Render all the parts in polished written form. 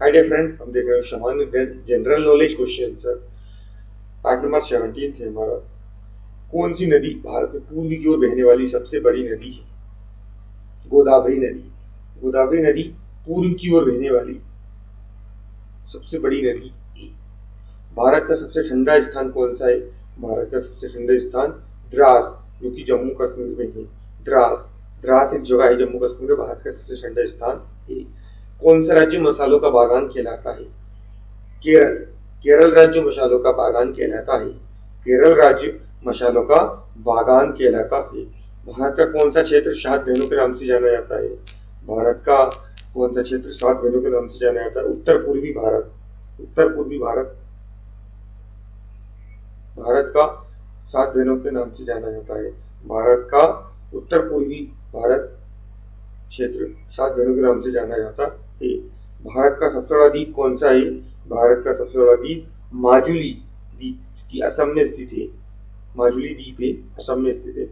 Hi dear friends, हम देख रहे हैं सामान्य general knowledge question answer. Part number 17 है हमारा। कौन सी नदी भारत में पूर्वी की ओर बहने वाली सबसे बड़ी नदी है? गोदावरी नदी। गोदावरी नदी पूर्व की ओर बहने वाली सबसे बड़ी नदी है। भारत का सबसे ठंडा स्थान कौन सा है? भारत का सबसे ठंडा स्थान द्रास, जो कि जम्मू कश्मीर में है। द्रास द्रास एक जगह है जम्मू कश्मीर में। भारत का सबसे ठंडा स्थान है। कौन सा राज्य मसालों का बागान कहलाता है? केरल। केरल राज्य मसालों का बागान कहलाता है। केरल राज्य मसालों का बागान कहलाता है। भारत का कौन सा क्षेत्र 7 बहनों के नाम से जाना जाता है? भारत का कौन सा क्षेत्र 7 बहनों के नाम से जाना जाता है? उत्तर पूर्वी भारत। उत्तर पूर्वी भारत भारत का 7 बहनों के नाम से जाना जाता है। भारत का उत्तर पूर्वी भारत क्षेत्र 7 बहनों के नाम से जाना जाता है। भारत का सबसे बड़ा द्वीप कौन सा है? भारत का सबसे बड़ा द्वीप माजुली द्वीप, की असम में स्थित है। माजुली द्वीप है, असम में स्थित है।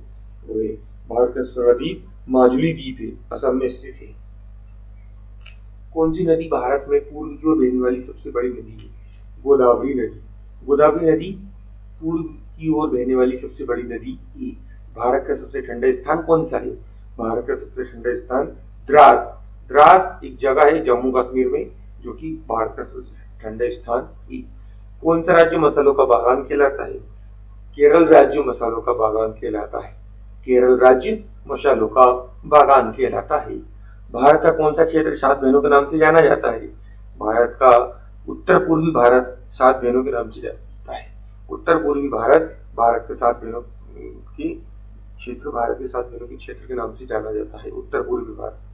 वो है भारत का सबसे बड़ा द्वीप माजुली द्वीप है, असम में स्थित है। कौन सी नदी भारत में पूर्व की ओर बहने वाली सबसे बड़ी नदी है? गोदावरी नदी। गोदावरी नदी पूर्व की ओर बहने वाली सबसे बड़ी नदी है। भारत का सबसे ठंडा स्थान कौन सा है? भारत का सबसे ठंडा स्थान द्रास। द्रास एक जगह है जम्मू कश्मीर में, जो कि भारत का सबसे ठंडा स्थान है। कौन सा राज्य मसालों का बागान कहलाता है? केरल राज्य मसालों का बागान कहलाता है। केरल राज्य मसालों का बागान कहलाता है। भारत का कौन सा क्षेत्र 7 बहनों के नाम से जाना जाता है? भारत का उत्तर पूर्वी भारत 7 बहनों के नाम से जाता है। उत्तर पूर्वी भारत भारत के 7 बहनों की क्षेत्र, भारत के 7 बहनों के क्षेत्र के नाम से जाना जाता है, उत्तर पूर्वी भारत।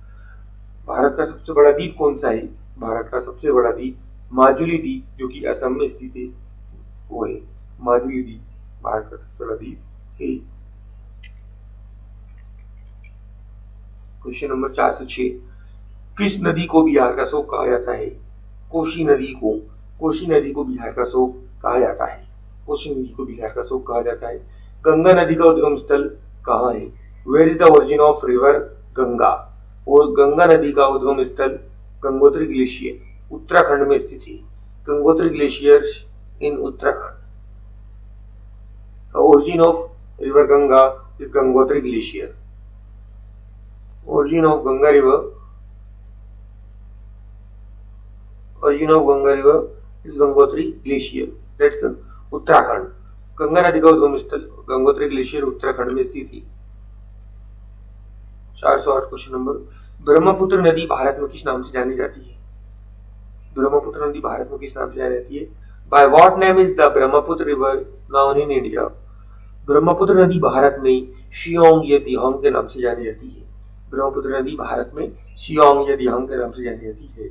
भारत का सबसे बड़ा द्वीप कौन सा है? भारत का सबसे बड़ा द्वीप माजुली द्वीप, जो कि असम में स्थित है, वो है माजुली द्वीप। भारत का सबसे बड़ा द्वीप है। क्वेश्चन नंबर 4 से 6। किस नदी को बिहार का शोक कहा जाता है? कोसी नदी को बिहार का शोक कहा जाता है। कोसी नदी को बिहार का शोक कहा जाता है। गंगा नदी का उद्गम स्थल कहाँ है? Where is the origin of river Ganga? और गंगा नदी का उद्गम स्थल गंगोत्री ग्लेशियर उत्तराखंड में स्थित है। Gangotri glacier in Uttarakhand. Origin of river Ganga is Gangotri glacier. origin of Ganga river is Gangotri glacier. That's the Uttarakhand. Ganga नदी का उद्गम स्थल गंगोत्री ग्लेशियर उत्तराखंड में स्थित है। 408 क्वेश्चन नंबर। ब्रह्मपुत्र नदी भारत में किस नाम से जानी जाती है? ब्रह्मपुत्र नदी भारत में किस नाम से जानी जाती है? By what name is the Brahmaputra river known in India? Brahmaputra नदी भारत में शियोंग या दिहोंग के नाम से जानी जाती है। ब्रह्मपुत्र नदी भारत में शियोंग या दिहोंग के नाम से जानी जाती है।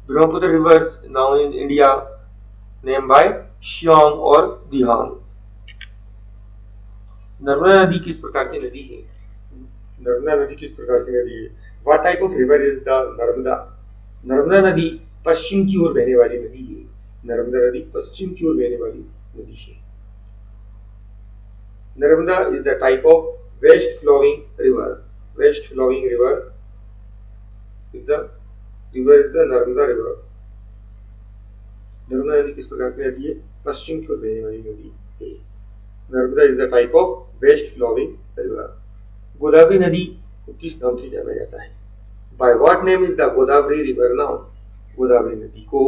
Brahmaputra rivers known in India name by Siang और दिहोंग। नर्मदा नदी किस प्रकार की नदी है? नर्मदा नदी किस प्रकार की नदी है? What type of river is the Narmada? Narmada नदी पश्चिम की ओर बहने वाली नदी है। नर्मदा नदी पश्चिम की ओर बहने वाली नदी है। Narmada is the type of west flowing river. West flowing river is the Narmada river. Narmada नदी किस प्रकार की नदी है? पश्चिम की ओर बहने वाली नदी है। Narmada is the type of west flowing river. Godavari नदी को किस नाम से जाना जाता है? By what name is the Godavari river now? Godavari नदी को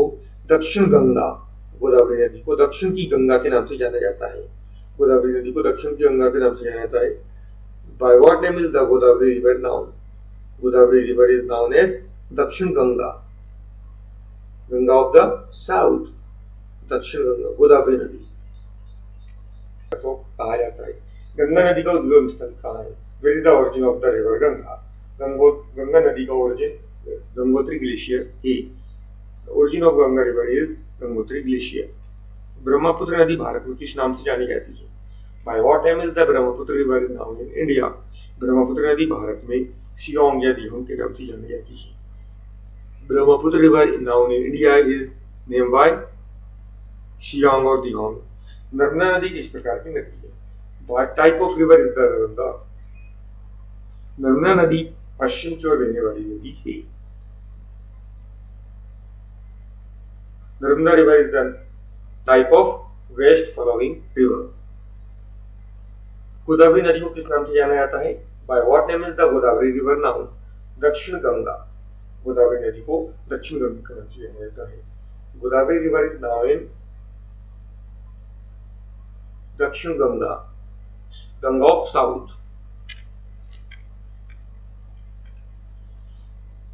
दक्षिण गंगा, गोदावरी नदी को दक्षिण की गंगा के नाम से जाना जाता है। गोदावरी नदी को दक्षिण की गंगा के नाम से जाना जाता है। By what name is the Godavari river known? Godavari river is known as Dakshin Ganga, Ganga of the South, दक्षिण गंगा, गोदावरी नदी को कहा जाता है। गंगा नदी का उद्गम स्थल कहाँ है? Where is the origin of the river Ganga? Ganga नदी का origin गंगोत्री ग्लेशियर है। Origin of Ganga river is Gangotri glacier. Brahmaputra नदी भारत में किस नाम से जानी जाती है? By what name is the Brahmaputra river known in India? Brahmaputra नदी भारत में शियोंग या दिहोंग के नाम से जानी जाती है। Brahmaputra river known in India is named by शियोंग और दिहोंग। नर्मदा नदी किस प्रकार की नदी है? What type of river is the Narmada? Narmada नदी पश्चिम की ओर बहने वाली नदी है। Narmada river is the type of west following river. Godavari नदी को किस नाम से जाना जाता है? By what name is the Godavari river now? दक्षिण गंगा। गोदावरी नदी को दक्षिण गंगा के नाम से जाना जाता है। Godavari river is known in Dakshin Ganga, Ganga of south.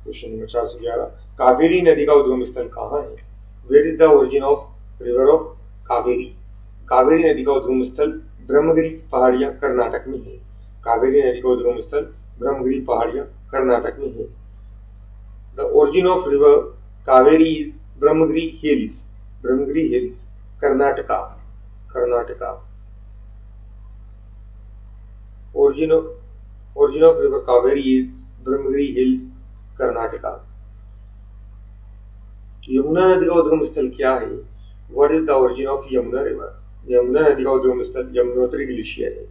Question number 411, Kaveri नदी का उद्गम स्थल कहाँ है? Where is the origin of river of Kaveri? Kaveri नदी का उद्गम स्थल ब्रह्मगिरी पहाड़ियां कर्नाटक में है। कावेरी नदी का उद्गम स्थल ब्रह्मगिरी पहाड़ियां कर्नाटक में है। The origin of river Kaveri is Brahmagiri hills. Brahmagiri hills Karnataka. Karnataka. Origin of river Kaveri is Brahmagiri Hills, Karnataka. Yamuna नदी का उद्गम स्थल क्या है? What is the origin of Yamuna river? Yamuna नदी का उद्गम स्थल यमुनोत्री ग्लेशियर है।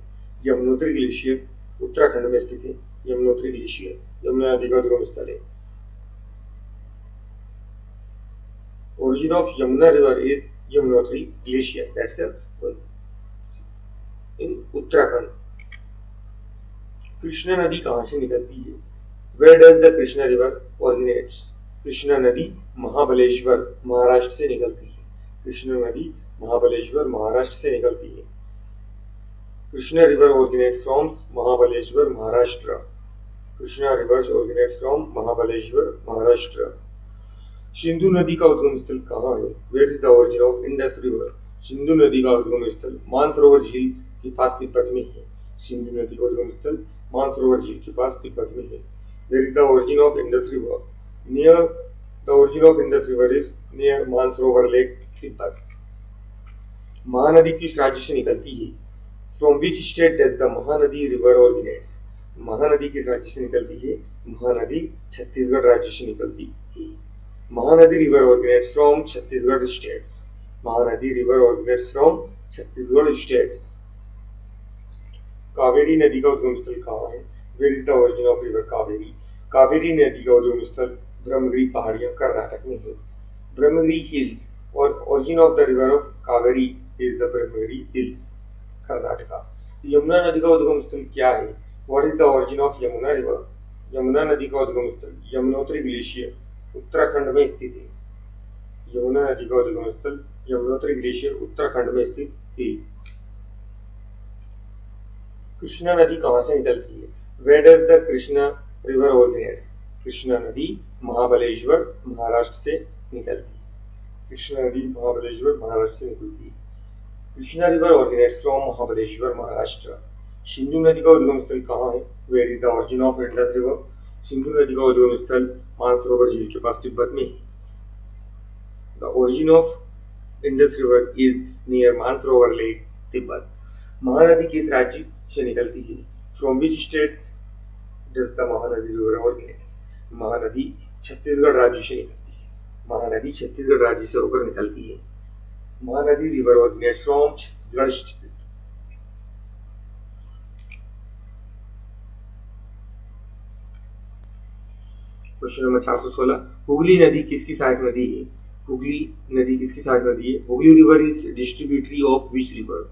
यमुनोत्री ग्लेशियर उत्तराखंड में स्थित है। यमुनोत्री ग्लेशियर यमुना नदी का उद्गम स्थल है। Origin of Yamuna river is Yamunotri glacier, that's in Uttarakhand. Krishna नदी कहां से निकलती है? Where does the Krishna river originates? Krishna नदी महाबलेश्वर महाराष्ट्र से निकलती है। कृष्णा नदी महाबलेश्वर महाराष्ट्र से निकलती है। Krishna river originates from Mahabaleshwar Maharashtra. Krishna river originates from Mahabaleshwar Maharashtra. Sindhu नदी का उद्गम स्थल कहाँ है? Where is the origin of Indus river? Sindhu नदी का उद्गम स्थल मानसरोवर झील के पास तिब्बत में है। सिंधु नदी का उद्गम स्थल मानसरोवर झील के पास तिब्बत में है। Where is the origin of Indus River? The origin of Indus River is near Mansarovar Lake, Tibet. Mahanadi किस राज्य से निकलती है? From which state does the Mahanadi river originates? Mahanadi किस राज्य से निकलती है? महानदी छत्तीसगढ़ राज्य से निकलती है। Mahanadi river originates from Chhattisgarh states। Mahanadi river originates from Chhattisgarh states। Kaveri नदी का उद्गम स्थल कहाँ है? Where is the origin of river Kaveri? Kaveri नदी का उद्गम स्थल ब्रह्मगिरी पहाड़ियां कर्नाटक में है। ब्रह्मगिरी हिल्स और origin of the river of Kaveri is the Brahmagiri hills, Karnataka. Yamuna नदी का उद्गम स्थल क्या है? What is the origin of Yamuna river? Yamuna नदी का उद्गम स्थल यमुनोत्री ग्लेशियर उत्तराखंड में स्थित है। यमुना नदी का उद्गम स्थल यमुनोत्री ग्लेशियर उत्तराखंड में स्थित है। कृष्णा नदी कहां से निकलती है? Where does the Krishna river originates? Krishna नदी महाबलेश्वर महाराष्ट्र से निकलती है। कृष्णा नदी महाबलेश्वर महाराष्ट्र से निकलती है। Krishna river originates from Mahabaleshwar Maharashtra. Sindhu नदी का उद्गम स्थल कहाँ है? Where is the origin of Indus river? Sindhu नदी का उद्गम स्थल मानसरोवर झील के पास तिब्बत में है। The origin of Indus river is near Mansarovar lake, Tibet. Mahanadi किस राज्य से निकलती है? From which states does the Mahanadi river originates? Mahanadi Chhattisgarh राज्य से निकलती है। महानदी छत्तीसगढ़ राज्य से होकर निकलती है। Mahanadi river originates from Chhattisgarh state. Question number 416, Hooghly नदी किसकी सहायक नदी है? हुगली नदी किसकी सहायक नदी है? Hooghly river is distributary of which river?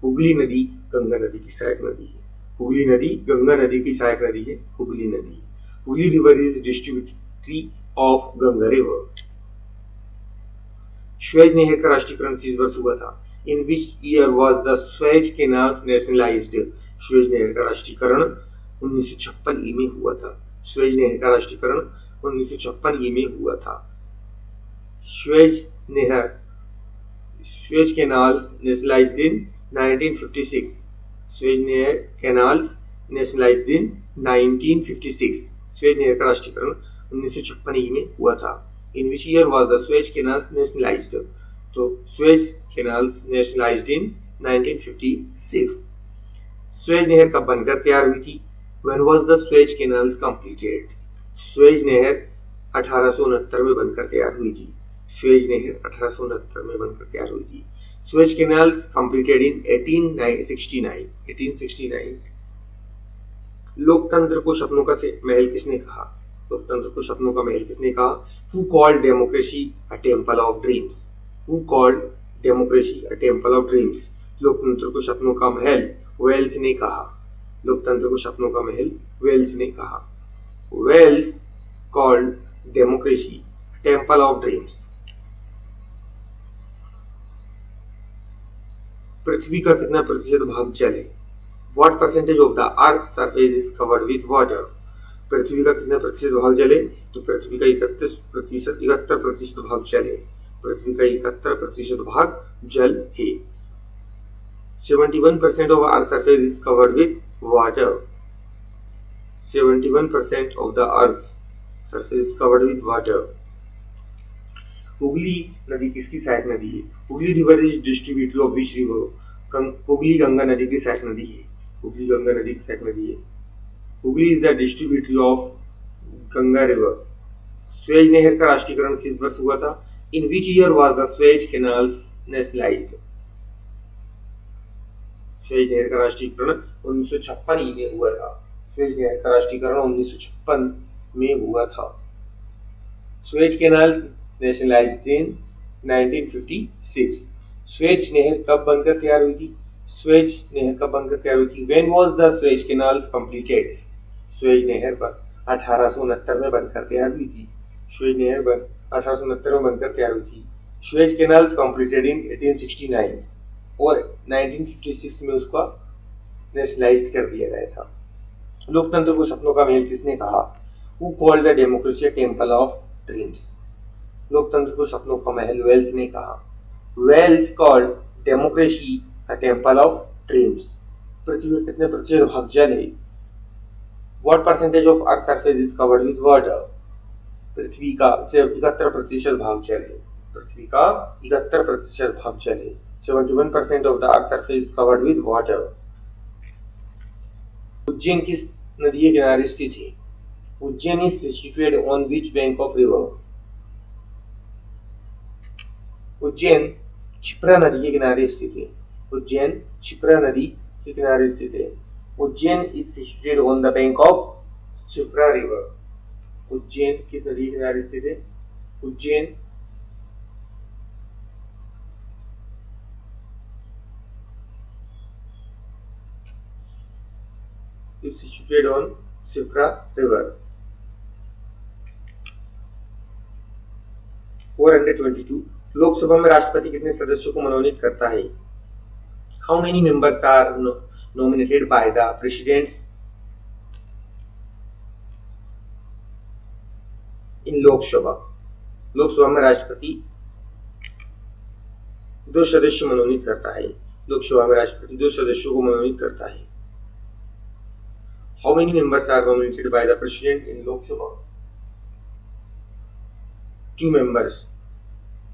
Hooghly नदी गंगा नदी की सहायक नदी है। हुगली नदी गंगा नदी की सहायक नदी है। हुगली नदी। Hooghly river is distributary of Ganga river. Suez नहर का राष्ट्रीयकरण किस वर्ष हुआ था? In which year was the Suez canals nationalised? Suez नहर का राष्ट्रीयकरण 1956 ई में हुआ था। स्वेज नहर का राष्ट्रीयकरण 1956 ई में हुआ था। Suez canals nationalised in 1956। Suez नहर कैनाल्स नेशनलाइज्ड इन 1956। स्वेज नहर का राष्ट्रीयकरण 1956 ई में हुआ था। In which year was the Suez canals nationalised? तो Suez canals nationalised in 1956। Suez नहर कब बनकर तैयार हुई थी? When was the Suez Canals completed? Suez नहर 1869 में बनकर तैयार हुई थी। स्वेज नहर 1869 में बनकर तैयार हुई थी। Suez Canals completed in 1869। लोकतंत्र को सपनों का महल किसने कहा? लोकतंत्र को सपनों का महल किसने कहा? Who called democracy a temple of dreams? Who called democracy a temple of dreams? लोकतंत्र को सपनों का महल वेल्स ने कहा। लोकतंत्र को सपनों का महल वेल्स ने कहा। Wells called democracy a temple of dreams. पृथ्वी का कितना प्रतिशत भाग जल है? What percentage of the Earth's surface is covered with water? पृथ्वी का कितना प्रतिशत भाग जल है? तो पृथ्वी का 71% भाग जल है। पृथ्वी का 71% भाग जल है। 71% of Earth's surface is covered with water. 71% of the Earth's surface is covered with water. Hooghly नदी किसकी सहायक नदी है? Hooghly river is distributary of which river? Hooghly Ganga नदी की सहायक नदी है। हुगली गंगा नदी की सहायक नदी है। Hooghly is the distributary of Ganga river. Suez नहर का राष्ट्रीयकरण किस वर्ष हुआ था? In which year was the Suez canals nationalised? Suez नहर का राष्ट्रीयकरण 1956 में हुआ था। स्वेज नहर का राष्ट्रीयकरण 1956 में हुआ था। Suez canal nationalised in 1956। Suez नहर कब बनकर तैयार हुई थी? स्वेज नहर कब बनकर तैयार हुई थी? When was the Suez Canals completed? Suez नहर पर 1869 में बनकर तैयार हुई थी। स्वेज नहर पर 1869 में बनकर तैयार हुई थी। स्वेज कैनाल्स कंप्लीटेड इन 1869 और 1956 में उसका नेशनलाइज्ड कर दिया गया था। लोकतंत्र को सपनों का महल किसने कहा? Who called the democracy a temple of dreams? लोकतंत्र को सपनों का महल वेल्स ने कहा। Wells called democracy a temple of dreams. पृथ्वी का कितने प्रतिशत भाग जल है? What percentage of earth surface is covered with water? पृथ्वी का 71% भाग जल है। पृथ्वी का 71% भाग जल है। 71% of the earth surface is covered with water. Ujjain किस नदी के किनारे स्थित है? Ujjain is situated on which bank of river? Ujjain Kshipra नदी के किनारे स्थित है। उज्जैन क्षिप्रा नदी के किनारे स्थित है। Ujjain is situated on the bank of Kshipra river. Ujjain किस नदी के किनारे स्थित है? Ujjain is situated on Kshipra river. 422 Lok Sabha में राष्ट्रपति कितने सदस्यों को मनोनीत करता है? How many members are nominated by the presidents in Lok Sabha? Lok Sabha में राष्ट्रपति 2 सदस्य मनोनीत करता है। लोकसभा में राष्ट्रपति 2 सदस्यों को मनोनीत करता है। How many members are nominated by the president in Lok Sabha? 2 members.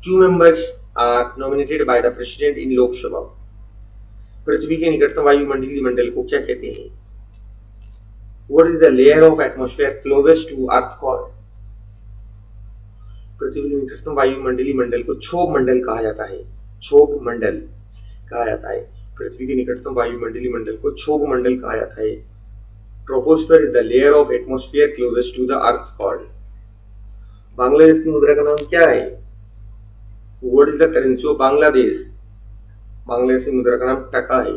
2 members are nominated by the president in Lok Sabha. पृथ्वी के निकटतम वायुमंडलीय मंडल को क्या कहते हैं? What is the layer of atmosphere closest to Earth called? पृथ्वी के निकटतम वायुमंडलीय मंडल को क्षोभ मंडल कहा जाता है। क्षोभ मंडल कहा जाता है। पृथ्वी के निकटतम वायुमंडलीय मंडल को क्षोभ मंडल कहा जाता है। Troposphere is the layer of atmosphere closest to the Earth called. Bangladesh की मुद्रा का नाम क्या है? What is the currency of Bangladesh? Bangladesh की मुद्रा का नाम टका है।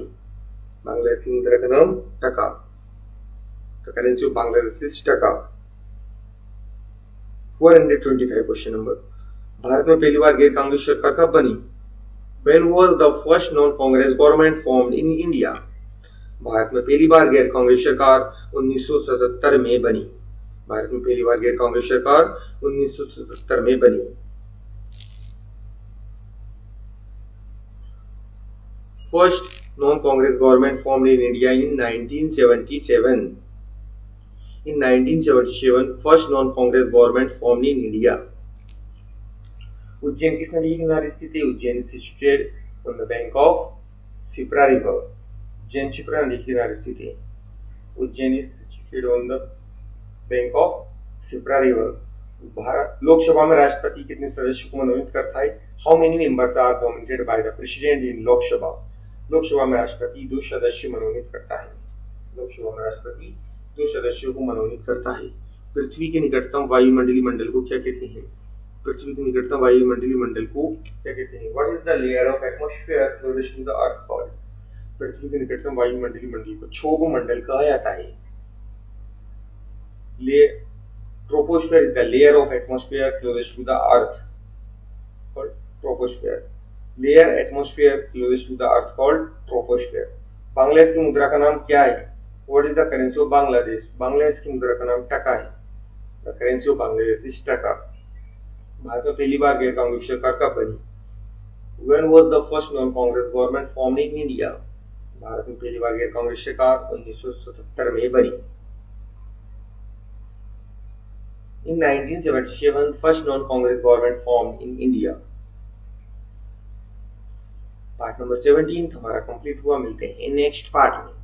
बांग्लादेश की मुद्रा का नाम टका। The currency of Bangladesh is टका। 425 क्वेश्चन नंबर। भारत में पहली बार गैर कांग्रेस सरकार कब बनी? When was the first non-Congress government formed in India? Bharat में पहली बार गैर कांग्रेस सरकार 1977 में बनी। भारत में पहली बार गैर कांग्रेस सरकार 1977 में बनी। First non-Congress government formed in India in 1977. In 1977, first non-Congress government formed in India. Ujjain किस नदी के किनारे स्थित है? Ujjain is situated on the bank of Shipra River. Ujjain Shipra नदी के किनारे स्थित है। Ujjain is situated on the bank of Shipra River. Bharat Lok Sabha में राष्ट्रपति कितने सदस्यों को मनोनीत करता है? How many members are nominated by the president in Lok Sabha? Lok Sabha में राष्ट्रपति 2 सदस्य मनोनीत करता है। लोकसभा में राष्ट्रपति 2 सदस्यों को मनोनीत करता है। पृथ्वी के निकटतम वायुमंडलीय मंडल को क्या कहते हैं? पृथ्वी के निकटतम वायुमंडलीय मंडल को क्या कहते हैं? What is the layer of atmosphere closest to the earth called? पृथ्वी के निकटतम वायुमंडलीय मंडल को क्षोभ मंडल कहा जाता है। Troposphere is the layer of atmosphere closest to the earth called troposphere. Layer atmosphere closest to the earth called troposphere. Bangladesh की मुद्रा का नाम क्या है? What is the currency of Bangladesh? Bangladesh की मुद्रा का नाम टका है। The currency of Bangladesh is टका। भारत में पहली बार गैर कांग्रेस सरकार कब बनी? When was the first non-Congress government formed in India? Bharat में पहली बार गैर कांग्रेस सरकार 1977 में बनी। In 1977, first non-Congress government formed in India. Part number 17 हमारा कंप्लीट हुआ। मिलते हैं नेक्स्ट पार्ट में।